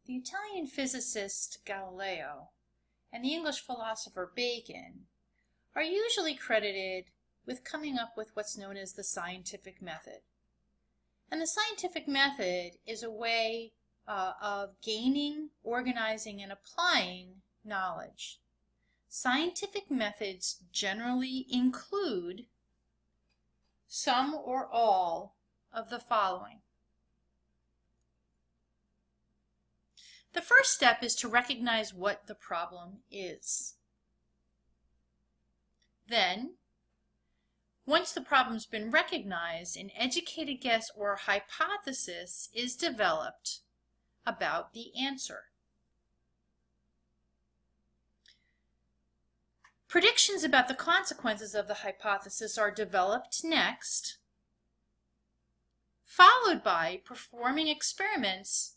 The Italian physicist Galileo and the English philosopher Bacon are usually credited with coming up with what's known as the scientific method. And the scientific method is a way of gaining, organizing, and applying knowledge. Scientific methods generally include some or all of the following. The first step is to recognize what the problem is. Then, once the problem's been recognized, an educated guess or hypothesis is developed about the answer. Predictions about the consequences of the hypothesis are developed next, followed by performing experiments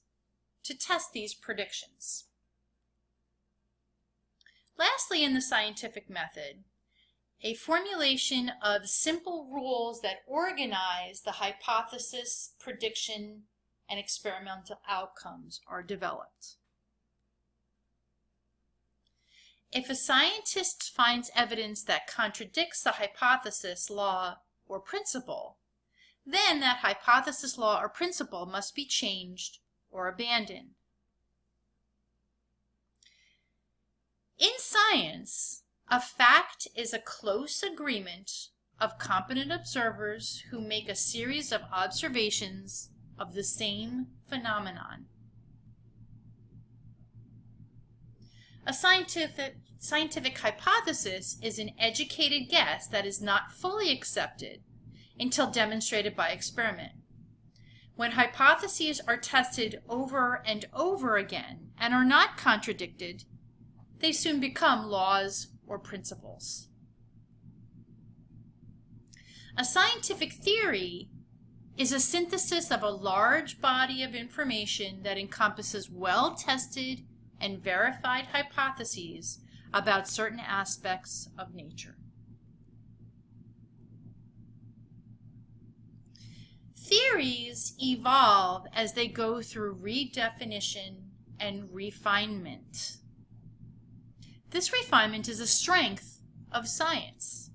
to test these predictions. Lastly, in the scientific method, a formulation of simple rules that organize the hypothesis, prediction, and experimental outcomes are developed. If a scientist finds evidence that contradicts the hypothesis, law, or principle, then that hypothesis, law, or principle must be changed or abandoned. In science, a fact is a close agreement of competent observers who make a series of observations of the same phenomenon. A scientific hypothesis is an educated guess that is not fully accepted until demonstrated by experiment. When hypotheses are tested over and over again and are not contradicted, they soon become laws or principles. A scientific theory is a synthesis of a large body of information that encompasses well-tested and verified hypotheses about certain aspects of nature. Theories evolve as they go through redefinition and refinement. This refinement is a strength of science.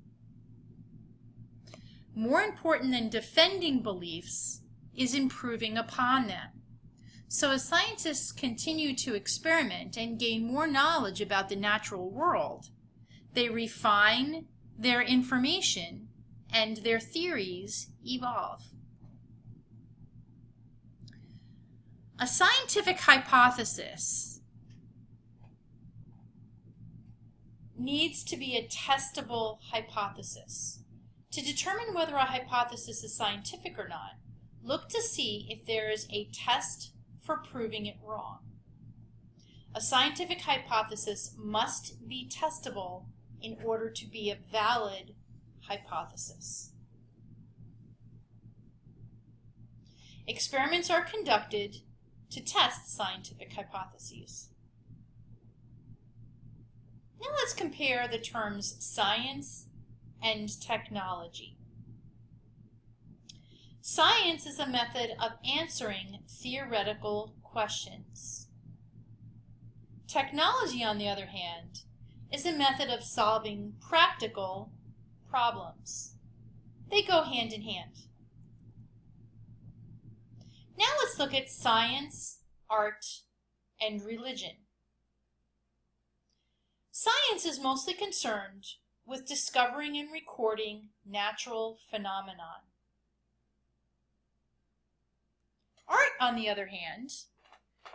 More important than defending beliefs is improving upon them. So as scientists continue to experiment and gain more knowledge about the natural world, they refine their information and their theories evolve. A scientific hypothesis needs to be a testable hypothesis. To determine whether a hypothesis is scientific or not, look to see if there is a test for proving it wrong. A scientific hypothesis must be testable in order to be a valid hypothesis. Experiments are conducted to test scientific hypotheses. Now let's compare the terms science and technology. Science is a method of answering theoretical questions. Technology, on the other hand, is a method of solving practical problems. They go hand in hand. Now let's look at science, art, and religion. Science is mostly concerned with discovering and recording natural phenomena. Art, on the other hand,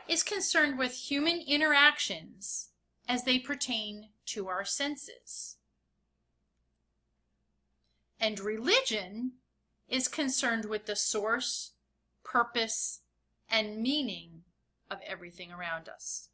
is concerned with human interactions as they pertain to our senses. And religion is concerned with the source, purpose, and meaning of everything around us.